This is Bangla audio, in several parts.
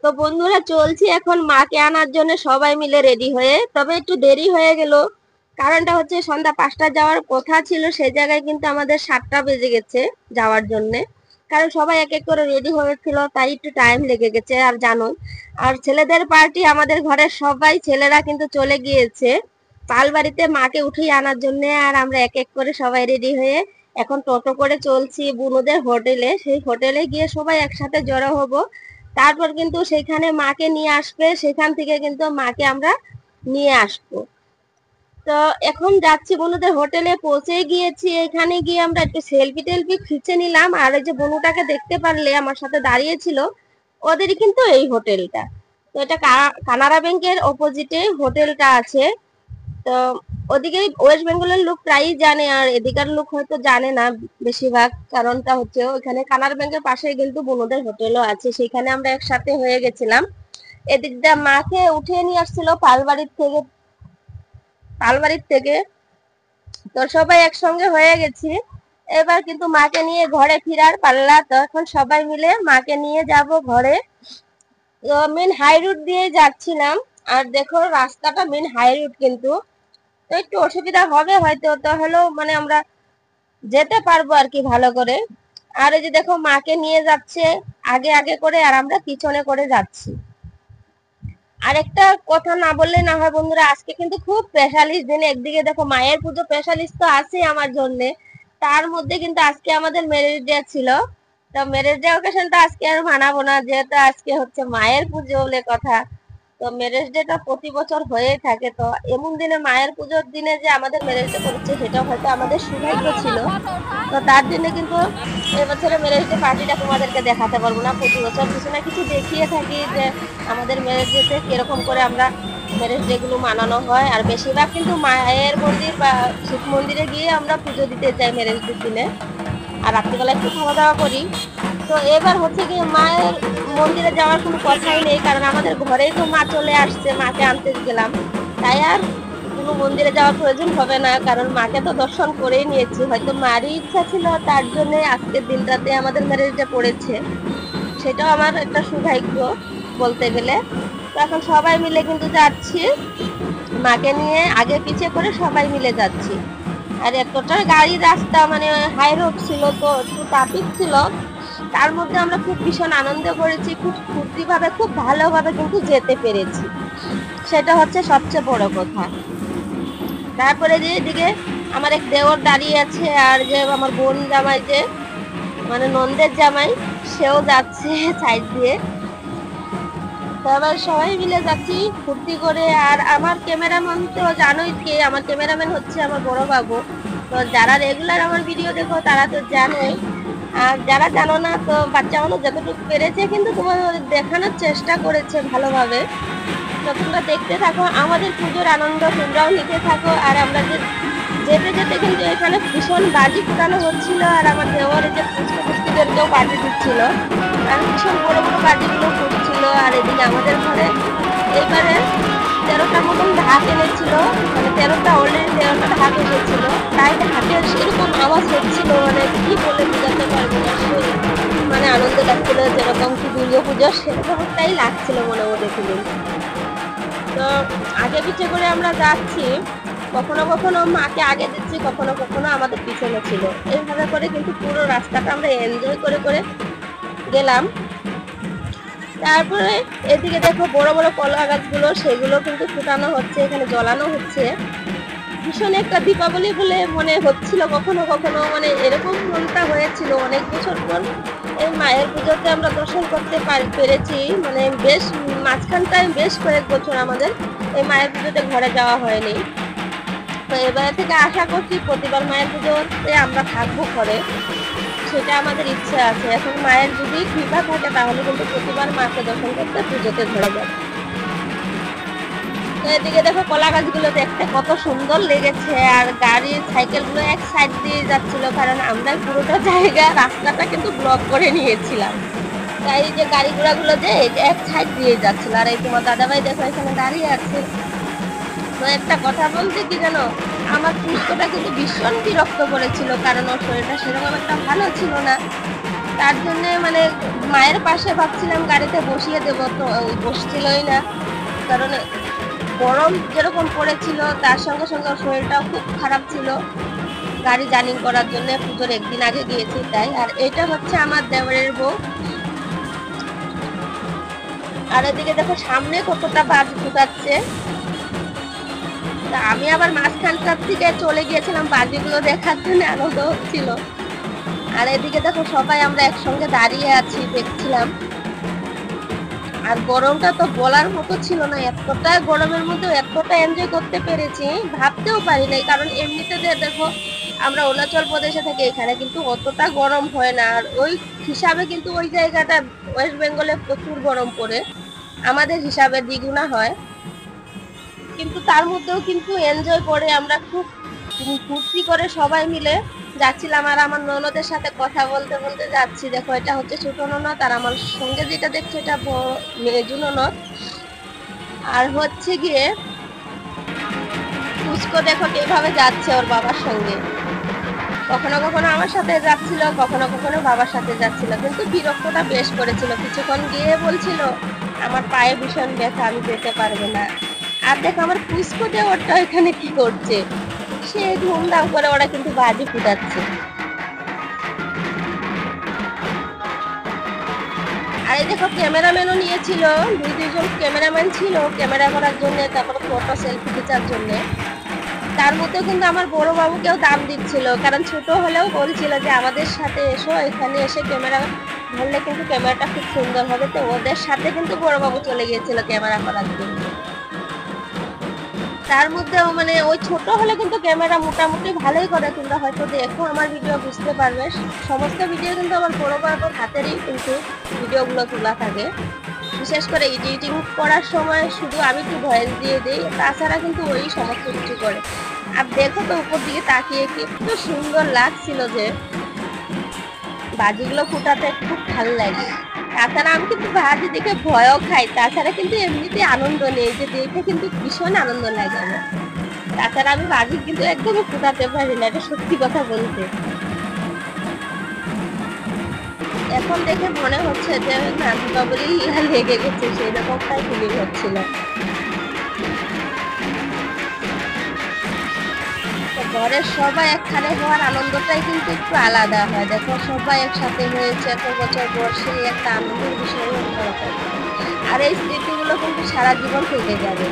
তো বন্ধুরা চলছি এখন মাকে আনার জন্য সবাই মিলে রেডি হয়ে, তবে একটু দেরি হয়ে গেল। কারণটা হচ্ছে সন্ধ্যা 5টা যাওয়ার কথা ছিল, সেই জায়গায় কিন্তু আমাদের 7টা বেজে গেছে যাওয়ার জন্য। কারণ সবাই এক এক করে রেডি হয়েছিল, তাই একটু টাইম লেগে গেছে। আর জানো, আর ছেলেদের পার্টি, আমাদের ঘরের সবাই ছেলেরা কিন্তু চলে গিয়েছে পালবাড়িতে মাকে উঠিয়ে আনার জন্য। আর আমরা এক এক করে সবাই রেডি হয়ে এখন টোটো করে চলছি বুনুদের হোটেলে। সেই হোটেলে গিয়ে সবাই একসাথে জড়ো হব, তারপর কিন্তু সেখানে মাকে নিয়ে আসবে, সেখান থেকে কিন্তু মাকে আমরা নিয়ে আসবো। তো এখন যাচ্ছি বনুদের হোটেলে, পৌঁছে গিয়েছি। এখানে গিয়ে আমরা একটু সেলফি টেলফি খিচে নিলাম। আর ওই যে বনুটাকে দেখতে পারলে আমার সাথে দাঁড়িয়ে ছিল, ওদেরই কিন্তু এই হোটেলটা। তো এটা কানাড়া ব্যাংকের অপোজিটে হোটেলটা আছে। তো ওদিকে ওয়েস্ট বেঙ্গলের লোক প্রায়ই জানে, আর এদিকার লোক হয়তো জানে না বেশিরভাগ। কারণটা হচ্ছে ওইখানে কানাড়া ব্যাংকের পাশে কিন্তু বনুদের হোটেলও আছে, সেখানে আমরা একসাথে হয়ে গেছিলাম। এদিক দিয়ে মাকে উঠিয়ে নিয়ে আসছিল পালবাড়ির থেকে। তো সবাই একসঙ্গে হয়ে গেছি। এবার কিন্তু মাকে নিয়ে ঘরে ফিরার পাল্লা। তো এখন সবাই মিলে মাকে নিয়ে যাব ঘরে। মেন হাই রুট দিয়ে যাচ্ছিলাম। আর দেখো রাস্তাটা মেন হাই রুট, কিন্তু তো একটু অসুবিধা হবে হয়তো, তো হলেও মানে আমরা যেতে পারবো আর কি ভালো করে। আর এই যে দেখো মাকে নিয়ে যাচ্ছে আগে আগে করে, আর আমরা পিছনে করে যাচ্ছি। আরেকটা কথা না বললে না হয় বন্ধুরা, আজকে কিন্তু খুব স্পেশালিস্ট দিন। একদিকে দেখো মায়ের পুজো, স্পেশালিস্ট তো আছে আমার জন্য, তার মধ্যে কিন্তু আজকে আমাদের ম্যারেজ ডে ছিল। তো ম্যারেজ ডে অকেশনটা আজকে আর মানাবো না, যেহেতু আজকে হচ্ছে মায়ের পুজো বলে কথা। তো ম্যারেজ ডেটা প্রতি বছর হয়েই থাকে, তো এমন দিনে মায়ের পুজোর দিনে যে আমাদের ম্যারেজ ডে পড়ছে, সেটা হয়তো আমাদের সৌভাগ্য ছিল। তো তার জন্য কিন্তু এবছরে ম্যারেজ ডে পার্টিটা তোমাদেরকে দেখাতে পারবো না। প্রতি বছর কিছু না কিছু দেখিয়ে থাকি যে আমাদের ম্যারেজ ডেতে কিরকম করে আমরা ম্যারেজ ডে গুলো মানানো হয়। আর বেশিরভাগ কিন্তু মায়ের মন্দির বা শিব মন্দিরে গিয়ে আমরা পুজো দিতে যাই ম্যারেজ ডের দিনে। আর রাত্রিবেলা একটু খাওয়া দাওয়া করি। তো এবার হচ্ছে কি, মায়ের মন্দিরে যাওয়ার কোনো কথাই নেই, কারণ আমাদের ঘরেই তো মা চলে আসছে, মাকে আনতে গেলাম। তাই আর কোনো মন্দিরে যাওয়ার প্রয়োজন হবে না, কারণ মাকে তো দর্শন করেই নিয়েছি। হয়তো মারই ইচ্ছা ছিল, তার জন্য আজকের দিনটাতে আমাদের ম্যারেজটা পড়েছে। সেটাও আমার একটা সৌভাগ্য বলতে গেলে। তো এখন সবাই মিলে কিন্তু যাচ্ছি মাকে নিয়ে, আগে পিছিয়ে করে সবাই মিলে যাচ্ছি। আর এতটা গাড়ি রাস্তা মানে হাই রোড ছিল, তো একটু ট্রাফিক ছিল। তার মধ্যে আমরা খুব ভীষণ আনন্দ করেছি, খুব ফুর্তি ভাবে, খুব ভালোভাবে কিন্তু যেতে পেরেছি। সেটা হচ্ছে সবচেয়ে বড় কথা। তারপরে যে এদিকে আমার এক দেওর দাঁড়িয়ে আছে, আর যে আমার বোন জামাই, যে মানে নন্দের জামাই, সেও যাচ্ছে সাইড দিয়ে। তারপর সবাই মিলে যাচ্ছি ফুর্তি করে। আর আমার ক্যামেরাম্যান তো জানোই, কে আমার ক্যামেরাম্যান হচ্ছে আমার বড় বাবু। তো যারা রেগুলার আমার ভিডিও দেখো তারা তো জানোই, আর যারা জানো না, তো বাচ্চা মানুষ যতটুকু পেরেছে কিন্তু তোমাদের দেখানোর চেষ্টা করেছে ভালোভাবে। তো তোমরা দেখতে থাকো আমাদের পুজোর আনন্দ, তোমরাও নিতে থাকো। আর আমরা যে যেতে যেতে কিন্তু এখানে ভীষণ বাজি ফুটানো হচ্ছিল, আর আমার দেওয়ারে যে পুষ্প পুষ্টিদেরকেও বাজি দিচ্ছিল, আর ভীষণ বড় বড় বাজিগুলো ফুটছিল। আর এদিকে আমাদের ঘরে এবারে 13টা মতন ঢাক এনেছিল, মানে 13টা অলরেডি 13টা ঢাক এসেছিল। তাই ঢাকের সেরকম আওয়াজ হচ্ছিল, মানে কি বলে বোঝাতে পারবো না। মানে আনন্দ লাগছিল, যেরকম কি দুর্গা পুজো সেরকমটাই লাগছিল মনে মনে ফিলিং। তো আগে পিছে করে আমরা যাচ্ছি, কখনো কখনো মাকে আগে দিচ্ছি, কখনো কখনো আমাদের পিছনে ছিল। এইভাবে করে কিন্তু পুরো রাস্তাটা আমরা এনজয় করে করে গেলাম। তারপরে এদিকে দেখো বড় বড় কলা গাছগুলো, সেগুলো কিন্তু ফুটানো হচ্ছে, এখানে জ্বলানো হচ্ছে। ভীষণ একটা দীপাবলি বলে মনে হচ্ছিল কখনো কখনো, মানে এরকম মনটা হয়েছিল অনেক বছর পর এই মায়ের পুজোতে আমরা দর্শন করতে পেরেছি। মানে বেশ মাঝখানটায় বেশ কয়েক বছর আমাদের এই মায়ের পুজোতে ঘরে যাওয়া হয়নি। তো এবার থেকে আশা করছি প্রতিবার মায়ের পুজোতে আমরা থাকবো ঘরে, সেটা আমাদের ইচ্ছা আছে। এখন মায়ের যদি কৃপা থাকে তাহলে কিন্তু প্রতিবার মাকে দর্শন করতে পুজোতে ঘোরা যাবে। তো এদিকে দেখো কলা গাছগুলো দেখতে কত সুন্দর লেগেছে, আর গাড়ির সাইকেল গুলো এক সাইড দিয়ে যাচ্ছিল, কারণ আমরা পুরোটা জায়গা রাস্তাটা কিন্তু ব্লক করে নিয়েছিলাম। তাই যে গাড়ি ঘোড়া গুলো যে এক সাইড দিয়ে যাচ্ছিল। আর এই তোমার দাদাভাই দেখো এখানে দাঁড়িয়ে আছে। তো একটা কথা বলতে কি জানো, আমার পুষ্পটা কিন্তু ভীষণ বিরক্ত করেছিল, কারণ ওর শরীরটা সেরকম একটা ভালো ছিল না। তার জন্য মানে মায়ের পাশে ভাবছিলাম গাড়িতে বসিয়ে দেবো, তো বসছিলই না। কারণ গরম যেরকম পড়েছিল তার সঙ্গে সঙ্গে শরীরটাও খুব খারাপ ছিল। গাড়ি জার্নি করার জন্য পুজোর একদিন আগে গিয়েছি তাই। আর এটা হচ্ছে আমার দেওরের বউ। আর এদিকে দেখো সামনে কতটা বাজি ফুটাচ্ছে। তা আমি আবার মাঝখানটার থেকে চলে গিয়েছিলাম বাজিগুলো দেখার জন্য, আনন্দ হচ্ছিল। আর এদিকে দেখো সবাই আমরা একসঙ্গে দাঁড়িয়ে আছি, দেখছিলাম। আর গরমটা তো বলার মতো ছিল না, এতটা গরমের মধ্যে এতটা এনজয় করতে পেরেছি ভাবতেও পারি নাই। কারণ এমনিতে দেখো আমরা অরুণাচল প্রদেশে থাকি, এখানে কিন্তু অতটা গরম হয় না। আর ওই হিসাবে কিন্তু ওই জায়গাটা ওয়েস্ট বেঙ্গলে প্রচুর গরম পড়ে, আমাদের হিসাবে দ্বিগুণা হয়। কিন্তু তার মধ্যেও কিন্তু এনজয় করে আমরা খুব ফুর্তি করে সবাই মিলে যাচ্ছিলাম। আর আমার ননদের সাথে কথা বলতে বলতে যাচ্ছি। দেখো এটা হচ্ছে ছোট ননদ, আর আমার সঙ্গে যেটা দেখছো এটা মেজু ননদ। আর হচ্ছে গিয়ে পুচকো দেখো কিভাবে যাচ্ছে ওর বাবার সঙ্গে, কখনো কখনো আমার সাথে যাচ্ছিল, কখনো কখনো বাবার সাথে যাচ্ছিল। কিন্তু বিরক্তটা বেশ করেছিল, কিছুক্ষণ গিয়ে বলছিল আমার পায়ে ভীষণ ব্যথা, আমি যেতে পারবো না। আর দেখো আমার পুচকো দেওরটা এখানে কি করছে, সে ধুমধাম করে ওরা কিন্তু বাজি ফুটাচ্ছে। আর এই দেখো ক্যামেরাম্যানও নিয়েছিল, দুইজন ক্যামেরাম্যান ছিল ক্যামেরা করার জন্য, তারপরে ফটো সেলফি খিচার জন্য। তার মধ্যে কিন্তু আমার বড় বাবুকেও দাম দিচ্ছিল, কারণ ছোট হলেও বলছিল যে আমাদের সাথে এসো, এখানে এসে ক্যামেরা ধরলে কিন্তু ক্যামেরাটা খুব সুন্দর হবে। তো ওদের সাথে কিন্তু বড় বাবু চলে গিয়েছিল ক্যামেরা করার জন্য। তার মধ্যেও মানে ওই ছোট হলে কিন্তু ক্যামেরা মোটামুটি ভালোই করে, তোমরা হয়তো দেখো আমার ভিডিও বুঝতে পারবে। সমস্ত ভিডিও কিন্তু আমার বড় বাবুর হাতেরই কিন্তু ভিডিওগুলো তোলা থাকে। বিশেষ করে এডিটিং করার সময় শুধু আমি একটু ভয়েস দিয়ে দিই, তাছাড়া কিন্তু ওই সমস্ত কিছু করে। আর দেখো তো উপর দিকে তাকিয়ে কি একটু সুন্দর লাগছিল, যে বাজিগুলো ফুটাতে খুব ভালো লাগে। তাছাড়া আমি কিন্তু বাজি দেখে ভয়ও খাই, তাছাড়া কিন্তু এমনিতে আনন্দ নেই, যে দেখে কিন্তু ভীষণ আনন্দ লাগে আমার। তাছাড়া আমি বাজি কিন্তু একদমই ফুটাতে পারি না, এটা সত্যি কথা বলতে। এখন দেখে মনে হচ্ছে যে না দীপাবলি লেগে গেছে, সেই রকমটাই ফিলিং হচ্ছিল। ঘরের সবাই একখানে হওয়ার আনন্দটাই কিন্তু একটু আলাদা হয়। দেখো সবাই একসাথে হয়েছে এত বছর পর, সেই একটা আনন্দের বিষয়। আর এই স্মৃতিগুলো কিন্তু সারা জীবন থেকে যাবে।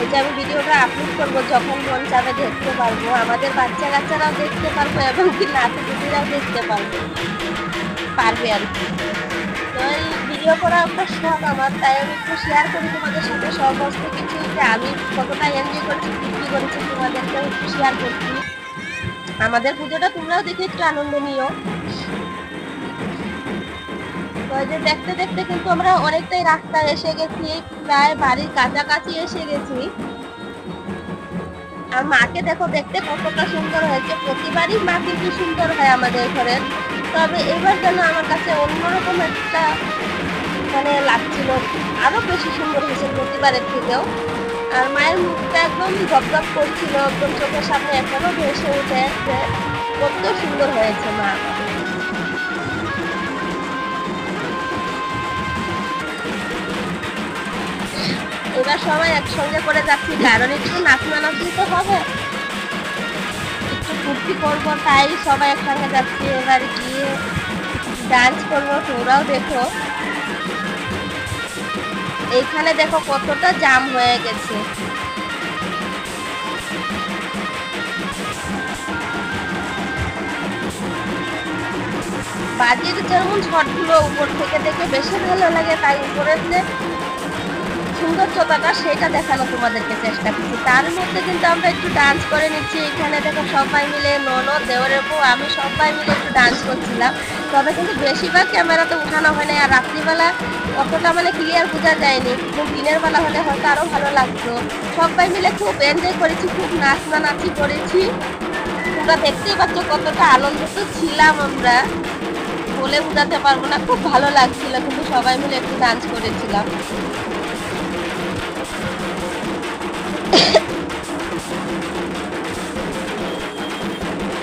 এই যে আমি ভিডিওটা আপলোড করবো, যখন মন চাবে দেখতে পারবো, আমাদের বাচ্চা কাচ্চারাও দেখতে পারবো, এবং কি নাতি দিদিরাও দেখতে পারবে আর কি। তো এই ভিডিও করা একটা শখ আমার, তাই আমি একটু শেয়ার করি তোমাদের সাথে সমস্ত কিছু, যে আমি কতটা এনজয় করেছি, কি করেছি, তোমাদেরকে একটু শেয়ার করছি। আমাদের পুজোটা তোমরাও দেখে একটু আনন্দ নিও। তো এই যে দেখতে দেখতে কিন্তু আমরা অনেকটাই রাস্তায় এসে গেছি, প্রায় বাড়ির কাছাকাছি এসে গেছি। আর মাকে দেখো দেখতে কতটা সুন্দর হয়েছে, প্রতিবারই মা কিন্তু সুন্দর হয় আমাদের ঘরে, তবে এবার যেন আমার কাছে অন্যরকম একটা মানে লাগছিল, আরো বেশি সুন্দর হয়েছে প্রতিবারের থেকেও। আর মায়ের মুখটা একদম গপগপ করছিল, একদম চোখের সামনে এখনো ভেসে উঠে যে কত সুন্দর হয়েছে মা। এবার সবাই একসঙ্গে করে যাচ্ছি, কারণ একটু নাচনানাচি তো হবে, একটু ফুর্তি করবো, তাই সবাই একসঙ্গে যাচ্ছি। এবার গিয়ে ডান্স করবো, তোমরাও দেখো। এইখানে দেখো কতটা জাম হয়ে গেছে। বাজির যেমন শটগুলো উপর থেকে দেখে বেশি ভালো লাগে, তাই উপরের যে সৌন্দর্যতাটা সেটা দেখানো তোমাদেরকে চেষ্টা করছি। তার মধ্যে কিন্তু আমরা একটু ডান্স করে নিচ্ছি। এখানে দেখো সবাই মিলে, ননদ, দেওরের বউ, আমি সবাই মিলে একটু ডান্স করছিলাম। তবে কিন্তু বেশিরভাগ ক্যামেরাতে উঠানো হয় না, আর রাত্রিবেলা অতটা মানে ক্লিয়ার বোঝা যায়নি, কিন্তু দিনের বেলা হলে হয়তো আরো ভালো লাগতো। সবাই মিলে খুব এনজয় করেছি, খুব নাচি করেছি। তোমরা দেখতেই পাচ্ছ কতটা আনন্দিত ছিলাম আমরা, বলে বোঝাতে পারবো না, খুব ভালো লাগছিল। কিন্তু সবাই মিলে একটু ডান্স করেছিলাম।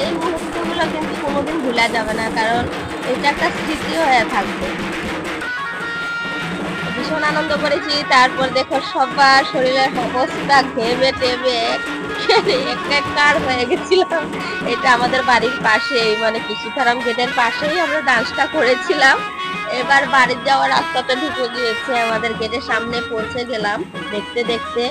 এই মুহূর্তগুলো কিন্তু কোনোদিন ভোলা যাবে না, কারণ এটা একটা স্মৃতি হয়ে থাকবে। ভীষণ আনন্দ করেছি। তারপর দেখো সবার শরীরের অবস্থা ঘেমে টেমে একাকার হয়ে গেছিলাম। এটা আমাদের বাড়ির পাশেই, মানে কৃষি ফার্ম গেটের পাশেই আমরা ডান্সটা করেছিলাম। এবার বাড়ির যাওয়ার রাস্তাটা ঢুকে গিয়েছে, আমাদের গেটের সামনে পৌঁছে গেলাম দেখতে দেখতে।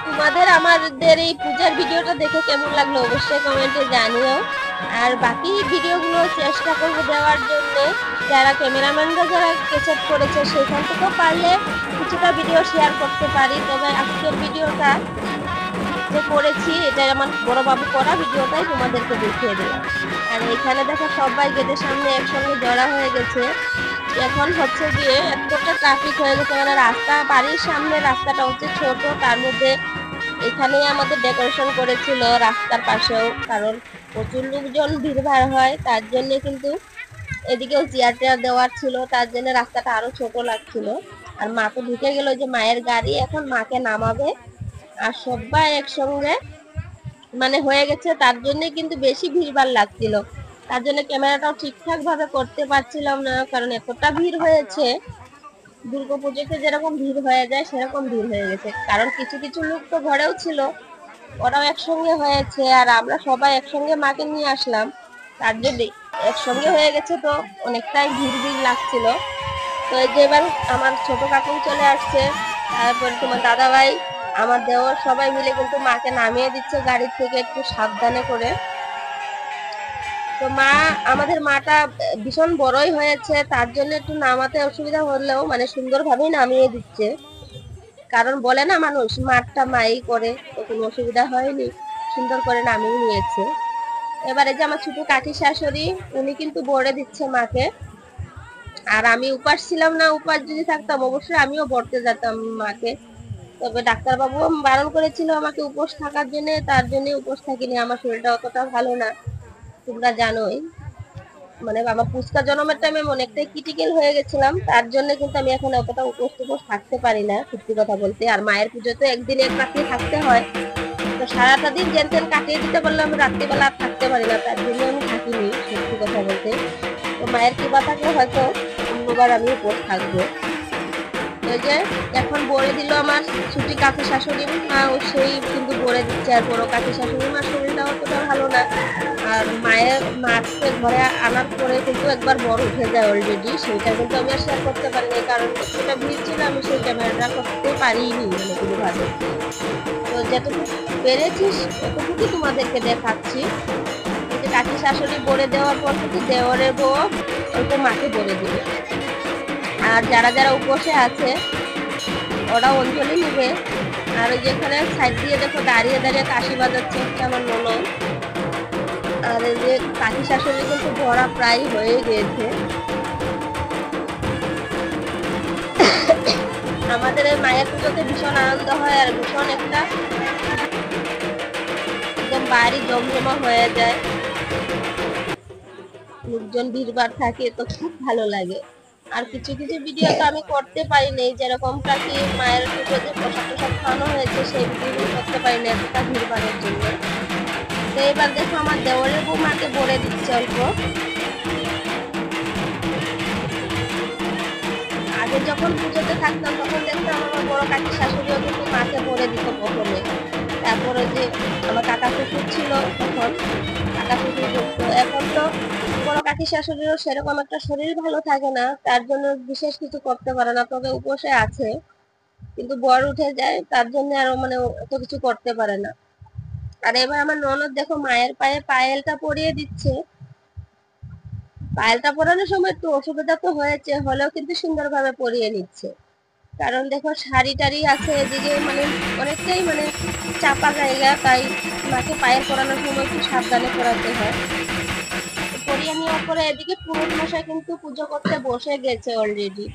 তোমাদের আমাদের এই পূজার ভিডিওটা দেখে কেমন লাগলো অবশ্যই কমেন্টে জানিও। আর বাকি ভিডিওগুলো চেষ্টা করবো দেওয়ার জন্য। যারা ক্যামেরাম্যানরা যারা ক্যাপচার করেছে সেখান থেকেও পারলে কিছুটা ভিডিও শেয়ার করতে পারি। তবে আজকের ভিডিওটা যে করেছি এটা আমার বড় বাবু করা ভিডিওটাই তোমাদেরকে দেখিয়ে দিলাম। আর এখানে দেখো সবাই গেটের সামনে একসঙ্গে জড়া হয়ে গেছে। এখন হচ্ছে গিয়ে এতটা ট্রাফিক হয়ে গেছে, মানে রাস্তা বাড়ির সামনে রাস্তাটা হচ্ছে ছোট, তার মধ্যে এখানেই আমাদের ডেকোরেশন করেছিল রাস্তার পাশেও, কারণ প্রচুর লোকজন ভিড়ভাড় হয় তার জন্য। কিন্তু এদিকেও চেয়ার টেয়ার দেওয়ার ছিল, তার জন্য রাস্তাটা আরো ছোট লাগছিল। আর মা তো ঢুকে গেল, যে মায়ের গাড়ি এখন মাকে নামাবে। আর সবাই একসঙ্গে মানে হয়ে গেছে, তার জন্য কিন্তু বেশি ভিড়ভাড় লাগছিল। তার জন্য ক্যামেরাটাও ঠিকঠাক ভাবে করতে পারছিলাম না, কারণ এতটা ভিড় হয়েছে। দুর্গাপুজোতে যেরকম ভিড় হয়ে যায় সেরকম ভিড় হয়ে গেছে, কারণ কিছু কিছু লোক তো ঘরেও ছিল, ওরাও একসঙ্গে হয়েছে। আর আমরা সবাই একসঙ্গে মাকে নিয়ে আসলাম, তার জন্য একসঙ্গে হয়ে গেছে, তো অনেকটাই ভিড় ভিড় লাগছিল। তো এই যে এবার আমার ছোট কাকু চলে আসছে, তারপর তোমার দাদা ভাই, আমার দেওয়ার সবাই মিলে কিন্তু মাকে নামিয়ে দিচ্ছে গাড়ির থেকে একটু সাবধানে করে। তো মা, আমাদের মাটা ভীষণ বড়ই হয়েছে, তার জন্য একটু নামাতে অসুবিধা হলেও মানে সুন্দরভাবেই নামিয়ে দিচ্ছে। কারণ বলে না মানুষ মারটা মাই করে, তো কোনো অসুবিধা হয়নি, সুন্দর করে নামিয়ে নিয়েছে। এবারে যে আমার ছোট কাকি শাশুড়ি, উনি কিন্তু বড়ে দিচ্ছে মাকে। আর আমি উপাস ছিলাম না, উপাস যদি থাকতাম অবশ্যই আমিও বড়তে যেতাম মাকে। তবে ডাক্তারবাবু বারণ করেছিল আমাকে উপোস থাকার জন্য, তার জন্য উপোস থাকিনি। আমার শরীরটা অতটা ভালো না, তোমরা জানোই। মানে আমার পুচকা জন্মের টাইমে অনেকটাই ক্রিটিক্যাল হয়ে গেছিলাম, তার জন্য কিন্তু আমি এখন অতটা উপোস টুপোস থাকতে পারি না, সত্যি কথা বলতে। আর মায়ের পুজো তো একদিন এক রাত্রি থাকতে হয়, তো সারাটা দিন যেন তেন কাটিয়ে দিতে পারলাম, রাত্রিবেলা আর থাকতে পারি না, তার জন্য আমি থাকিনি সত্যি কথা বলতে। তো মায়ের কৃপা থাকলে হয়তো অন্যবার আমি উপোস থাকবো। ওই যে এখন বলে দিল আমার ছুটি কাকি শাশুড়ি মা, ও সেই কিন্তু বলে দিচ্ছে। আর বড় কাকি শাশুড়ি মার শরীরটা অতটা ভালো না। আর মায়ের মাকে ঘরে আনার পরে কিন্তু একবার বড় উঠে যায় অলরেডি, সেটা কিন্তু আমি আর শেয়ার করতে পারিনি, কারণ সেটা ভিড় ছিল, আমি সেই ক্যামেরাটা করতে পারিনি মানে কোনোভাবে। তো যেটুকু পেরেছিস ততটুকুই তোমাদেরকে দেখাচ্ছি। যে কাকি শাশুড়ি বলে দেওয়ার পর কিন্তু দেওয়ারের বউ অল্প মাকে বলে দিবে। আর যারা যারা উপসে আছে ওরা অঞ্জলি নিবে। আর ওই যেখানে সাইড দিয়ে দেখো দাঁড়িয়ে দাঁড়িয়ে কাশি বাজাচ্ছে হচ্ছে আমার ননদ। আর এই যে কাকি শাশুড়ি কিন্তু ভরা প্রায় হয়ে গিয়েছে। আমাদের এই মায়ের পুজোতে ভীষণ আনন্দ হয়, আর ভীষণ একটা একদম বাড়ি জমজমা হয়ে যায়, লোকজন ভিড়ভাড় থাকে, তো খুব ভালো লাগে। আর কিছু কিছু ভিডিও তো আমি করতে পারিনি, যেরকমটা কি মায়ের পুজোতে প্রসাদ টসাদ খাওয়ানো হয়েছে সেই ভিডিও করতে পারিনি এতটা ভিড়ভাড়ের জন্য। তো এবার দেখো আমার দেওয়ারের বউ মাকে বলে দিচ্ছে অল্প। আগে যখন পুজোতে থাকতাম তখন দেখতাম আমার বড় কাকি শাশুড়িও কিন্তু মাকে বলে দিত প্রথমে। তারপরে যে আমার কাকা শ্বশুর ছিল তখন কাকা শ্বশুর করতো। এখন তো বড় কাকি শাশুড়িরও সেরকম একটা শরীর ভালো থাকে না, তার জন্য বিশেষ কিছু করতে পারে না, তবে উপসে আছে। কিন্তু বর উঠে যায়, তার জন্য আরো মানে অত কিছু করতে পারে না। আর এবার আমার ননদ দেখো মায়ের পায়ে পায়েলটা পরিয়ে দিচ্ছে। পায়েলটা পরানোর সময় একটু অসুবিধা তো হয়েছে, হলেও কিন্তু সুন্দরভাবে পরিয়ে নিচ্ছে। কারণ দেখো শাড়ি টাড়ি আছে এদিকে, মানে অনেকটাই মানে চাপা জায়গা, তাই মাকে পায়ের পরানোর সময় একটু সাবধানে পরাতে হয়। পরিয়ে নেওয়ার পরে এদিকে পুরোহিত মশাই কিন্তু পুজো করতে বসে গেছে অলরেডি।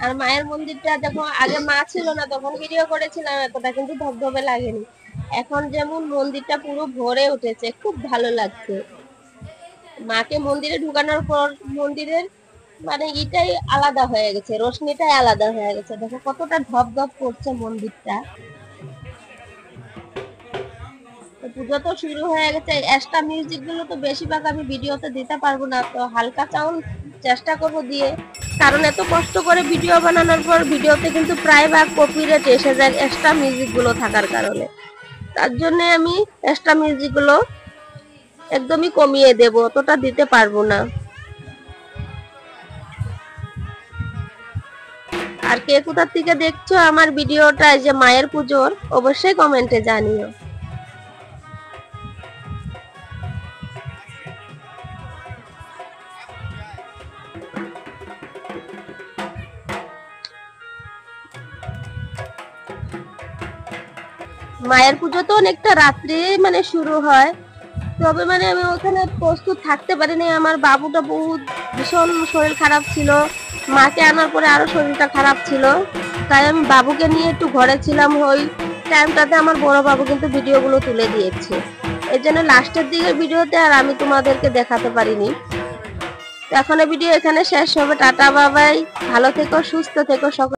আর মায়ের মন্দিরটা দেখো, আগে মা ছিল না তখন ভিডিও করেছিলাম, এতটা কিন্তু ধবধবে লাগেনি। এখন যেমন মন্দিরটা পুরো ভরে উঠেছে, খুব ভালো লাগছে। মাকে মন্দিরে ঢুকানোর পর মন্দিরের মানে এটাই আলাদা হয়ে গেছে, রোশনিটাই আলাদা হয়ে গেছে। দেখো কতটা ধপ ধপ করছে মন্দিরটা। তো পুজো তো শুরু হয়ে গেছে, এক্সট্রা মিউজিক গুলো তো বেশিরভাগ আমি ভিডিওতে দিতে পারবো না, তো হালকা সাউন্ড চেষ্টা করবো দিয়ে, কারণ এত কষ্ট করে ভিডিও বানানোর পর ভিডিওতে কিন্তু প্রায় ভাগ কপিরাইট এসে যায় এক্সট্রা মিউজিক গুলো থাকার কারণে। তার জন্য আমি এক্সট্রা মিউজিক গুলো একদমই কমিয়ে দেব, অতটা দিতে পারবো না। আর কে কোথা থেকে দেখছো আমার ভিডিওটা, এই যে মায়ের পুজোর, অবশ্যই কমেন্টে জানিও। মায়ের পুজো তো অনেকটা রাত্রে মানে শুরু হয়, তবে মানে আমি ওখানে প্রস্তুত থাকতে পারিনি, আমার বাবুটা বহুত ভীষণ শরীর খারাপ ছিল, মাকে আনার পরে আরো শরীরটা খারাপ ছিল, তাই আমি বাবুকে নিয়ে একটু ঘরে ছিলাম। ওই টাইমটাতে আমার বড় বাবু কিন্তু ভিডিওগুলো তুলে দিয়েছে, এর জন্য লাস্টের দিকের ভিডিওতে আর আমি তোমাদেরকে দেখাতে পারিনি। এখন ভিডিও এখানে শেষ হবে, টাটা বাবাই, ভালো থেকো, সুস্থ থেকো সকলে।